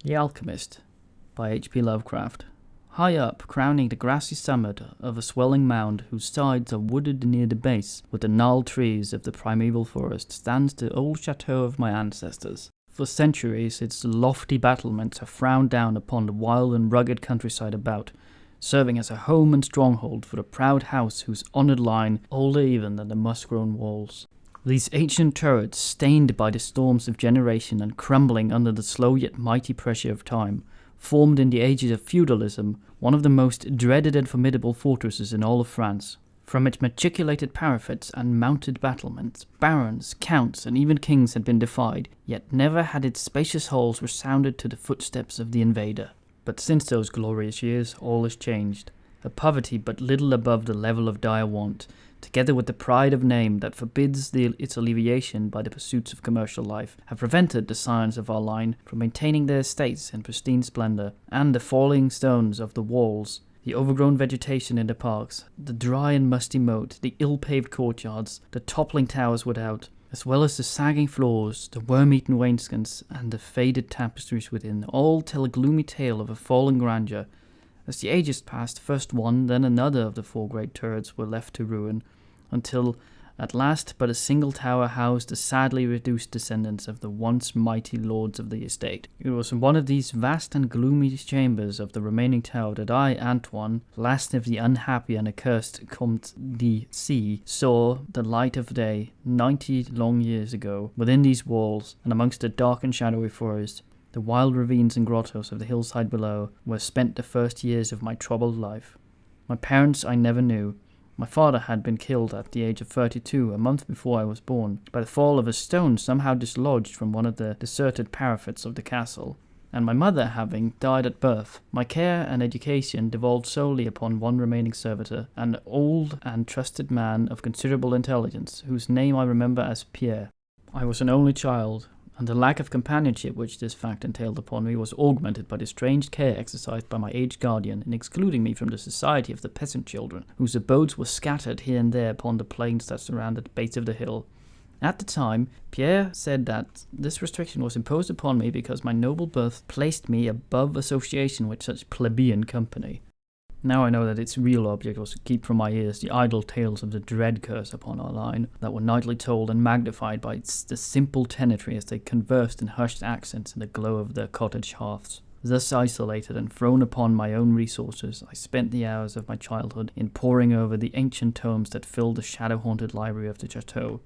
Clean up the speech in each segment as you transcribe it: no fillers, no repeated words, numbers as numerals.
The Alchemist by H.P Lovecraft. High up, crowning the grassy summit of a swelling mound whose sides are wooded near the base with the gnarled trees of the primeval forest, stands the old chateau of my ancestors. For centuries its lofty battlements have frowned down upon the wild and rugged countryside about, serving as a home and stronghold for the proud house whose honoured line older even than the moss-grown walls. These ancient turrets, stained by the storms of generation and crumbling under the slow yet mighty pressure of time, formed in the ages of feudalism one of the most dreaded and formidable fortresses in all of France. From its matriculated parapets and mounted battlements, barons, counts, and even kings had been defied, yet never had its spacious halls resounded to the footsteps of the invader. But since those glorious years, all has changed. A poverty but little above the level of dire want, together with the pride of name that forbids its alleviation by the pursuits of commercial life, have prevented the scions of our line from maintaining their estates in pristine splendour, and the falling stones of the walls, the overgrown vegetation in the parks, the dry and musty moat, the ill-paved courtyards, the toppling towers without, as well as the sagging floors, the worm-eaten wainscots, and the faded tapestries within, all tell a gloomy tale of a fallen grandeur. As the ages passed, first one, then another of the four great turrets were left to ruin, until at last but a single tower housed the sadly reduced descendants of the once mighty lords of the estate. It was in one of these vast and gloomy chambers of the remaining tower that I, Antoine, last of the unhappy and accursed Comte de C, saw the light of day 90 long years ago. Within these walls, and amongst the dark and shadowy forest, the wild ravines and grottos of the hillside below, were spent the first years of my troubled life. My parents I never knew. My father had been killed at the age of 32, a month before I was born, by the fall of a stone somehow dislodged from one of the deserted parapets of the castle, and my mother having died at birth. My care and education devolved solely upon one remaining servitor, an old and trusted man of considerable intelligence, whose name I remember as Pierre. I was an only child, and the lack of companionship which this fact entailed upon me was augmented by the strange care exercised by my aged guardian in excluding me from the society of the peasant children, whose abodes were scattered here and there upon the plains that surrounded the base of the hill. At the time, Pierre said that this restriction was imposed upon me because my noble birth placed me above association with such plebeian company. Now I know that its real object was to keep from my ears the idle tales of the dread curse upon our line, that were nightly told and magnified by the simple tenantry as they conversed in hushed accents in the glow of their cottage hearths. Thus isolated and thrown upon my own resources, I spent the hours of my childhood in poring over the ancient tomes that filled the shadow-haunted library of the chateau,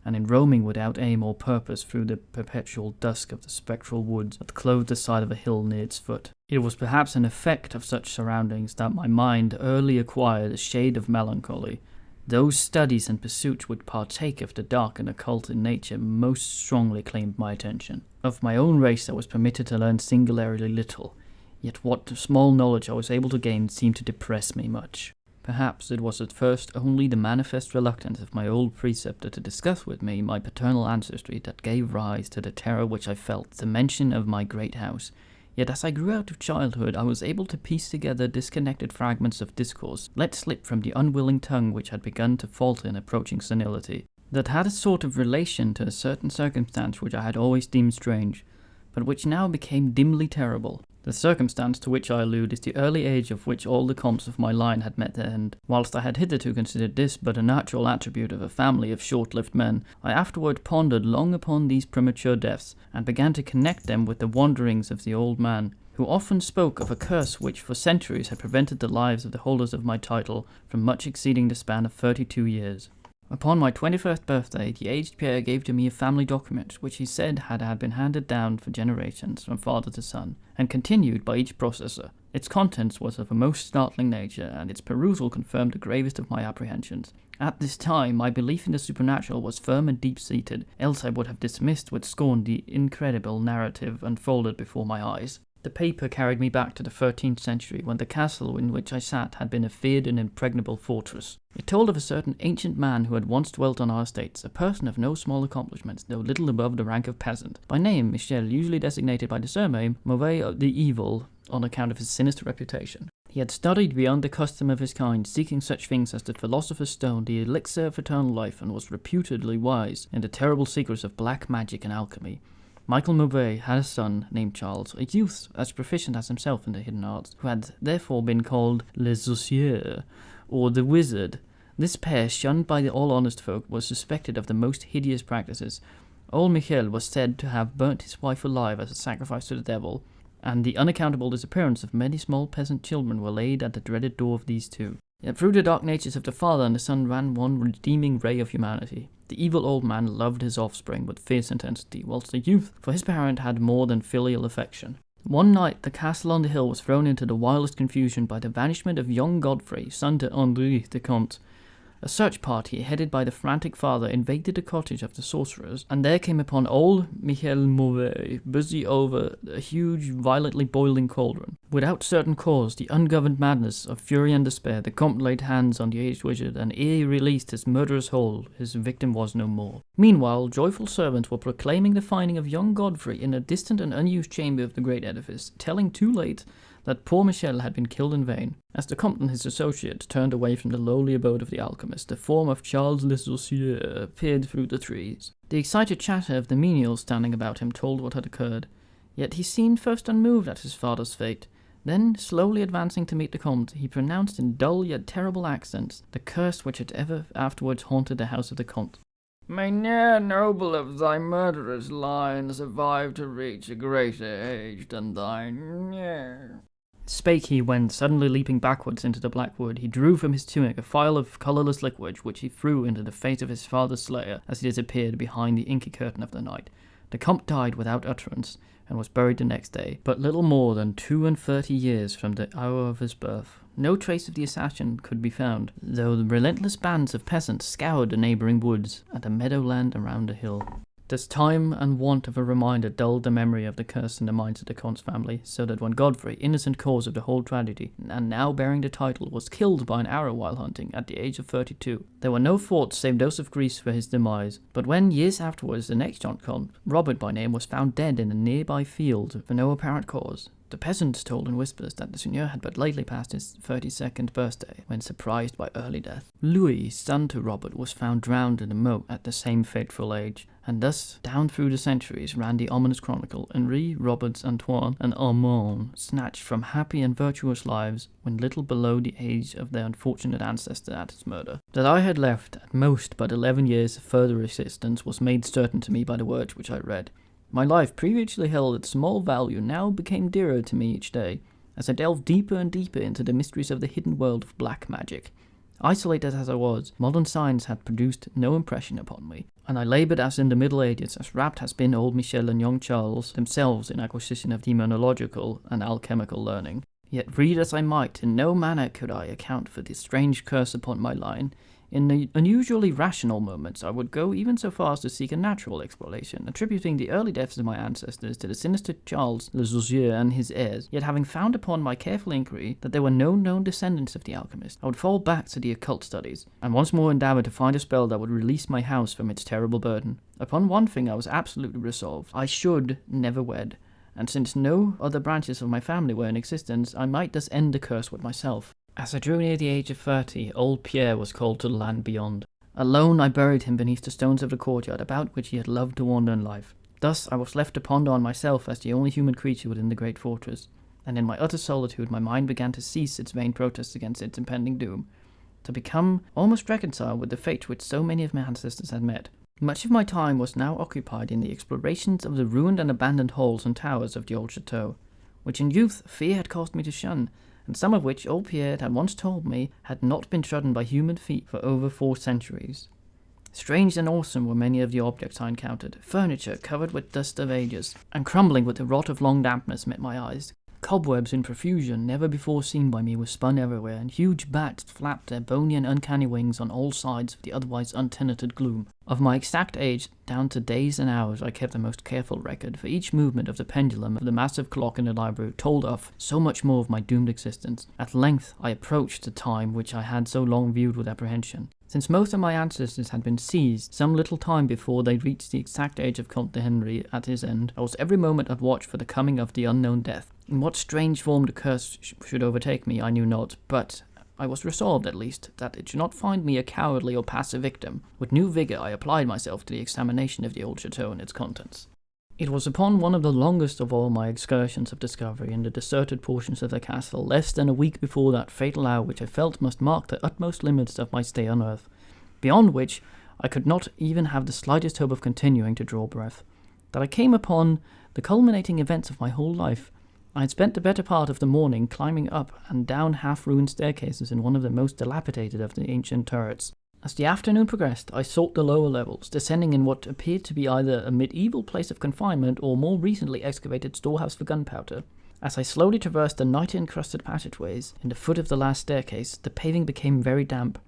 and in roaming without aim or purpose through the perpetual dusk of the spectral woods that clothed the side of a hill near its foot. It was perhaps an effect of such surroundings that my mind early acquired a shade of melancholy. Those studies and pursuits which partake of the dark and occult in nature most strongly claimed my attention. Of my own race I was permitted to learn singularly little, yet what small knowledge I was able to gain seemed to depress me much. Perhaps it was at first only the manifest reluctance of my old preceptor to discuss with me my paternal ancestry that gave rise to the terror which I felt at the mention of my great house. Yet as I grew out of childhood, I was able to piece together disconnected fragments of discourse, let slip from the unwilling tongue which had begun to falter in approaching senility, that had a sort of relation to a certain circumstance which I had always deemed strange, but which now became dimly terrible. The circumstance to which I allude is the early age of which all the comtes of my line had met their end. Whilst I had hitherto considered this but a natural attribute of a family of short-lived men, I afterward pondered long upon these premature deaths, and began to connect them with the wanderings of the old man, who often spoke of a curse which for centuries had prevented the lives of the holders of my title from much exceeding the span of 32 years. Upon my 21st birthday, the aged Pierre gave to me a family document, which he said had been handed down for generations from father to son, and continued by each processor. Its contents was of a most startling nature, and its perusal confirmed the gravest of my apprehensions. At this time, my belief in the supernatural was firm and deep-seated, else I would have dismissed with scorn the incredible narrative unfolded before my eyes. The paper carried me back to the 13th century, when the castle in which I sat had been a feared and impregnable fortress. It told of a certain ancient man who had once dwelt on our estates, a person of no small accomplishments, though little above the rank of peasant. By name, Michel, usually designated by the surname Mauvais the Evil, on account of his sinister reputation. He had studied beyond the custom of his kind, seeking such things as the philosopher's stone, the elixir of eternal life, and was reputedly wise in the terrible secrets of black magic and alchemy. Michael Mauvais had a son named Charles, a youth as proficient as himself in the hidden arts, who had therefore been called Le Sorcier, or the Wizard. This pair, shunned by the all honest folk, was suspected of the most hideous practices. Old Michel was said to have burnt his wife alive as a sacrifice to the devil, and the unaccountable disappearance of many small peasant children were laid at the dreaded door of these two. Yet through the dark natures of the father and the son ran one redeeming ray of humanity. The evil old man loved his offspring with fierce intensity, whilst the youth, for his parent, had more than filial affection. One night, the castle on the hill was thrown into the wildest confusion by the vanishment of young Godfrey, son to Henri de Comte. A search party, headed by the frantic father, invaded the cottage of the sorcerers, and there came upon old Michel Mauvais, busy over a huge, violently boiling cauldron. Without certain cause, the ungoverned madness of fury and despair, the Comte laid hands on the aged wizard, and ere he released his murderous hold, his victim was no more. Meanwhile, joyful servants were proclaiming the finding of young Godfrey in a distant and unused chamber of the great edifice, telling too late that poor Michel had been killed in vain. As the Comte and his associate turned away from the lowly abode of the alchemist, the form of Charles Le Sorcier appeared through the trees. The excited chatter of the menials standing about him told what had occurred, yet he seemed first unmoved at his father's fate. Then, slowly advancing to meet the Comte, he pronounced in dull yet terrible accents the curse which had ever afterwards haunted the house of the Comte. "May ne'er noble of thy murderous line survive to reach a greater age than thine, ne'er." Spake he when, suddenly leaping backwards into the black wood, he drew from his tunic a phial of colourless liquid, which he threw into the face of his father's slayer as he disappeared behind the inky curtain of the night. The Comte died without utterance, and was buried the next day, but little more than 32 years from the hour of his birth. No trace of the assassin could be found, though the relentless bands of peasants scoured the neighbouring woods and the meadowland around the hill. Thus time and want of a reminder dulled the memory of the curse in the minds of the Comte's family, so that when Godfrey, innocent cause of the whole tragedy, and now bearing the title, was killed by an arrow while hunting at the age of 32, there were no thoughts save those of grief for his demise. But when, years afterwards, the next young Comte, Robert by name, was found dead in a nearby field for no apparent cause, the peasants told in whispers that the seigneur had but lately passed his 32nd birthday, when surprised by early death. Louis, son to Robert, was found drowned in a moat at the same fateful age, and thus, down through the centuries, ran the ominous chronicle. Henri, Roberts, Antoine, and Armand, snatched from happy and virtuous lives when little below the age of their unfortunate ancestor at his murder. That I had left, at most, but 11 years of further existence was made certain to me by the words which I read. My life, previously held at small value, now became dearer to me each day, as I delved deeper and deeper into the mysteries of the hidden world of black magic. Isolated as I was, modern science had produced no impression upon me, and I laboured as in the Middle Ages, as rapt has been old Michel and young Charles themselves in acquisition of demonological and alchemical learning. Yet read as I might, in no manner could I account for this strange curse upon my line. In the unusually rational moments, I would go even so far as to seek a natural explanation, attributing the early deaths of my ancestors to the sinister Charles Le Sorcier and his heirs. Yet having found upon my careful inquiry that there were no known descendants of the alchemist, I would fall back to the occult studies, and once more endeavour to find a spell that would release my house from its terrible burden. Upon one thing I was absolutely resolved: I should never wed, and since no other branches of my family were in existence, I might thus end the curse with myself. As I drew near the age of 30, old Pierre was called to the land beyond. Alone I buried him beneath the stones of the courtyard about which he had loved to wander in life. Thus I was left to ponder on myself as the only human creature within the great fortress, and in my utter solitude my mind began to cease its vain protests against its impending doom, to become almost reconciled with the fate which so many of my ancestors had met. Much of my time was now occupied in the explorations of the ruined and abandoned halls and towers of the old chateau, which in youth fear had caused me to shun, and some of which old Pierre had once told me had not been trodden by human feet for over 4 centuries. Strange and awesome were many of the objects I encountered. Furniture covered with dust of ages, and crumbling with the rot of long dampness, met my eyes. Cobwebs in profusion, never before seen by me, were spun everywhere, and huge bats flapped their bony and uncanny wings on all sides of the otherwise untenanted gloom. Of my exact age, down to days and hours, I kept a most careful record, for each movement of the pendulum of the massive clock in the library told of so much more of my doomed existence. At length I approached the time which I had so long viewed with apprehension. Since most of my ancestors had been seized some little time before they reached the exact age of Comte de Henri at his end, I was every moment at watch for the coming of the unknown death. In what strange form the curse should overtake me I knew not, but I was resolved, at least, that it should not find me a cowardly or passive victim. With new vigour I applied myself to the examination of the old chateau and its contents. It was upon one of the longest of all my excursions of discovery in the deserted portions of the castle, less than a week before that fatal hour which I felt must mark the utmost limits of my stay on earth, beyond which I could not even have the slightest hope of continuing to draw breath, that I came upon the culminating events of my whole life. I had spent the better part of the morning climbing up and down half-ruined staircases in one of the most dilapidated of the ancient turrets. As the afternoon progressed, I sought the lower levels, descending in what appeared to be either a medieval place of confinement or more recently excavated storehouse for gunpowder. As I slowly traversed the night-encrusted passageways in the foot of the last staircase, the paving became very damp,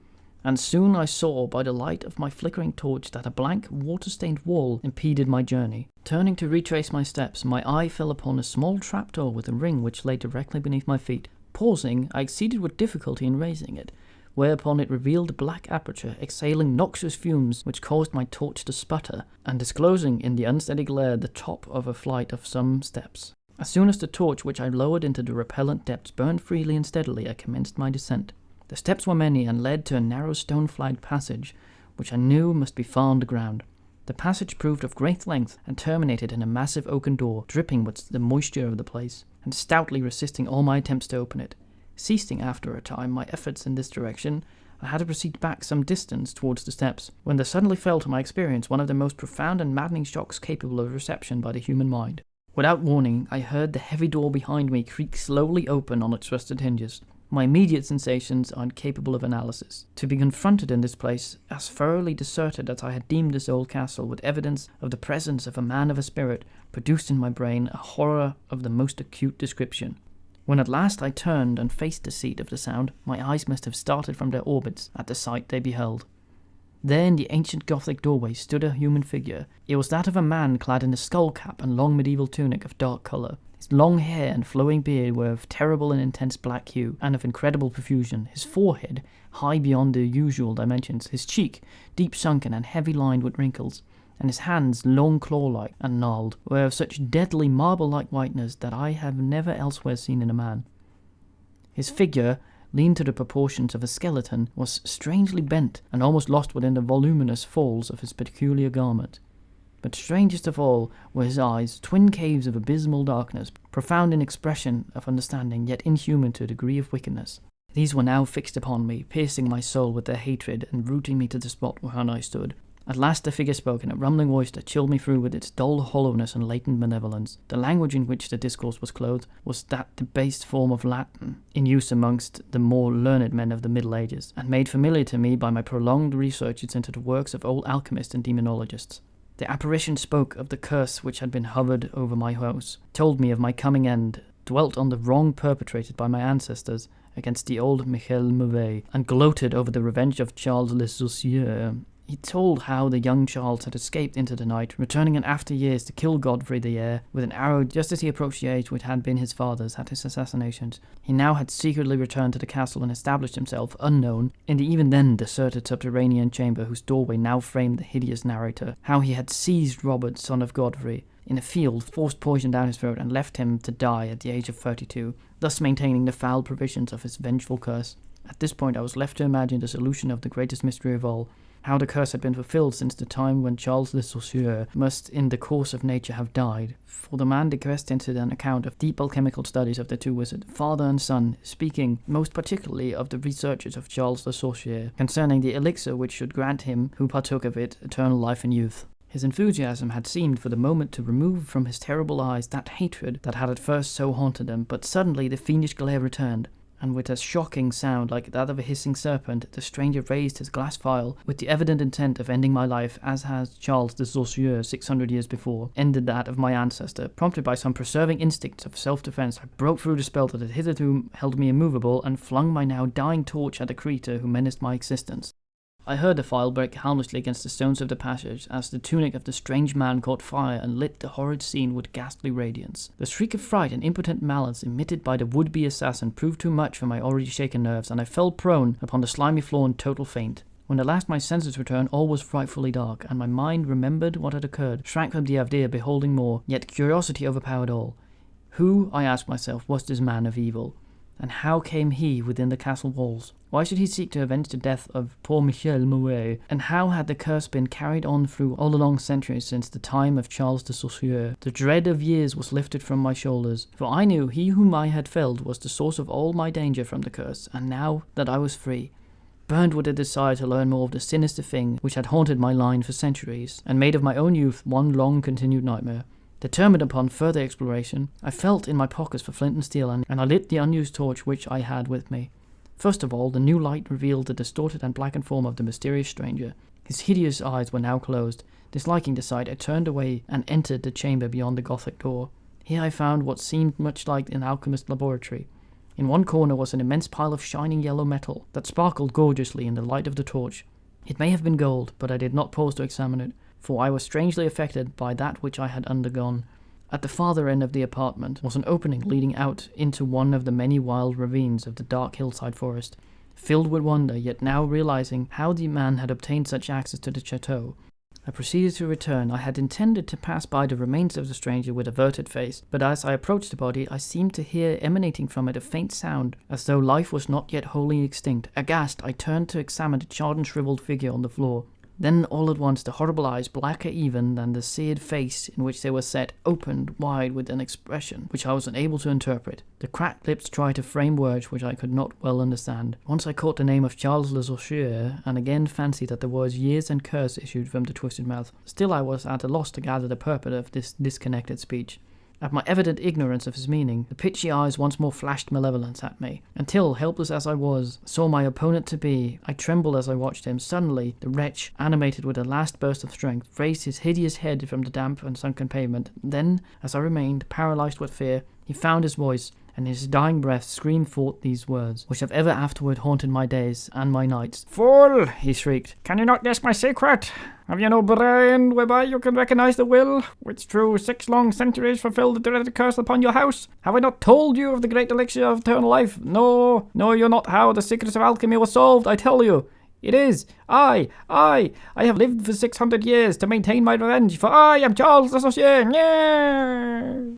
and soon I saw by the light of my flickering torch that a blank, water-stained wall impeded my journey. Turning to retrace my steps, my eye fell upon a small trapdoor with a ring which lay directly beneath my feet. Pausing, I succeeded with difficulty in raising it, whereupon it revealed a black aperture exhaling noxious fumes which caused my torch to sputter, and disclosing in the unsteady glare the top of a flight of some steps. As soon as the torch which I lowered into the repellent depths burned freely and steadily, I commenced my descent. The steps were many and led to a narrow stone-flagged passage, which I knew must be far underground. The passage proved of great length and terminated in a massive oaken door, dripping with the moisture of the place, and stoutly resisting all my attempts to open it. Ceasing after a time my efforts in this direction, I had to proceed back some distance towards the steps, when there suddenly fell to my experience one of the most profound and maddening shocks capable of reception by the human mind. Without warning, I heard the heavy door behind me creak slowly open on its rusted hinges. My immediate sensations are incapable of analysis. To be confronted in this place, as thoroughly deserted as I had deemed this old castle, with evidence of the presence of a man of a spirit, produced in my brain a horror of the most acute description. When at last I turned and faced the seat of the sound, my eyes must have started from their orbits at the sight they beheld. There in the ancient Gothic doorway stood a human figure. It was that of a man clad in a skull cap and long medieval tunic of dark colour. His long hair and flowing beard were of terrible and intense black hue, and of incredible profusion. His forehead, high beyond the usual dimensions, his cheek, deep sunken and heavy lined with wrinkles, and his hands, long claw-like and gnarled, were of such deadly marble-like whiteness that I have never elsewhere seen in a man. His figure, lean to the proportions of a skeleton, was strangely bent and almost lost within the voluminous folds of his peculiar garment. But strangest of all were his eyes, twin caves of abysmal darkness, profound in expression of understanding, yet inhuman to a degree of wickedness. These were now fixed upon me, piercing my soul with their hatred and rooting me to the spot whereon I stood. At last the figure spoke in a rumbling voice that chilled me through with its dull hollowness and latent malevolence. The language in which the discourse was clothed was that debased form of Latin, in use amongst the more learned men of the Middle Ages, and made familiar to me by my prolonged researches into the works of old alchemists and demonologists. The apparition spoke of the curse which had been hovered over my house, told me of my coming end, dwelt on the wrong perpetrated by my ancestors against the old Michel Mauvais, and gloated over the revenge of Charles Le Saussure. He told how the young Charles had escaped into the night, returning in after years to kill Godfrey the heir with an arrow just as he approached the age which had been his father's at his assassinations. He now had secretly returned to the castle and established himself, unknown, in the even then deserted subterranean chamber whose doorway now framed the hideous narrator. How he had seized Robert, son of Godfrey, in a field, forced poison down his throat, and left him to die at the age of 32, thus maintaining the foul provisions of his vengeful curse. At this point I was left to imagine the solution of the greatest mystery of all, how the curse had been fulfilled since the time when Charles Le Saussure must in the course of nature have died. For the man digressed into an account of deep alchemical studies of the two wizards, father and son, speaking most particularly of the researches of Charles Le Saussure concerning the elixir which should grant him, who partook of it, eternal life and youth. His enthusiasm had seemed for the moment to remove from his terrible eyes that hatred that had at first so haunted them, but suddenly the fiendish glare returned, and with a shocking sound like that of a hissing serpent, the stranger raised his glass phial with the evident intent of ending my life, as has Charles de Saussure 600 years before ended that of my ancestor. Prompted by some preserving instincts of self-defense, I broke through the spell that had hitherto held me immovable and flung my now dying torch at the creature who menaced my existence. I heard the phial break harmlessly against the stones of the passage as the tunic of the strange man caught fire and lit the horrid scene with ghastly radiance. The shriek of fright and impotent malice emitted by the would-be assassin proved too much for my already shaken nerves, and I fell prone upon the slimy floor in total faint. When at last my senses returned, all was frightfully dark, and my mind remembered what had occurred, shrank from the idea of beholding more, yet curiosity overpowered all. Who, I asked myself, was this man of evil? And how came he within the castle walls? Why should he seek to avenge the death of poor Michel Mouet? And how had the curse been carried on through all the long centuries since the time of Charles de Saussure? The dread of years was lifted from my shoulders, for I knew he whom I had felled was the source of all my danger from the curse, and now that I was free, burned with a desire to learn more of the sinister thing which had haunted my line for centuries, and made of my own youth one long continued nightmare. Determined upon further exploration, I felt in my pockets for flint and steel, and I lit the unused torch which I had with me. First of all, the new light revealed the distorted and blackened form of the mysterious stranger. His hideous eyes were now closed. Disliking the sight, I turned away and entered the chamber beyond the Gothic door. Here I found what seemed much like an alchemist's laboratory. In one corner was an immense pile of shining yellow metal that sparkled gorgeously in the light of the torch. It may have been gold, but I did not pause to examine it, for I was strangely affected by that which I had undergone. At the farther end of the apartment was an opening leading out into one of the many wild ravines of the dark hillside forest. Filled with wonder, yet now realizing how the man had obtained such access to the chateau, I proceeded to return. I had intended to pass by the remains of the stranger with averted face, but as I approached the body, I seemed to hear emanating from it a faint sound, as though life was not yet wholly extinct. Aghast, I turned to examine the charred and shriveled figure on the floor. Then all at once the horrible eyes, blacker even than the seared face in which they were set, opened wide with an expression which I was unable to interpret. The cracked lips tried to frame words which I could not well understand. Once I caught the name of Charles Le Saussure, and again fancied that the words years and curse issued from the twisted mouth. Still I was at a loss to gather the purport of this disconnected speech. At my evident ignorance of his meaning, the pitchy eyes once more flashed malevolence at me, until, helpless as I was, saw my opponent to be. I trembled as I watched him. Suddenly, the wretch, animated with a last burst of strength, raised his hideous head from the damp and sunken pavement. Then, as I remained, paralyzed with fear, he found his voice, and his dying breath screamed forth these words, which have ever afterward haunted my days and my nights. "Fool!" he shrieked. "Can you not guess my secret? Have you no brain whereby you can recognize the will, which through 6 long centuries fulfilled the dreaded curse upon your house? Have I not told you of the great elixir of eternal life? No, know you not how the secrets of alchemy were solved? I tell you, it is I have lived for 600 years to maintain my revenge, for I am Charles the Saussure.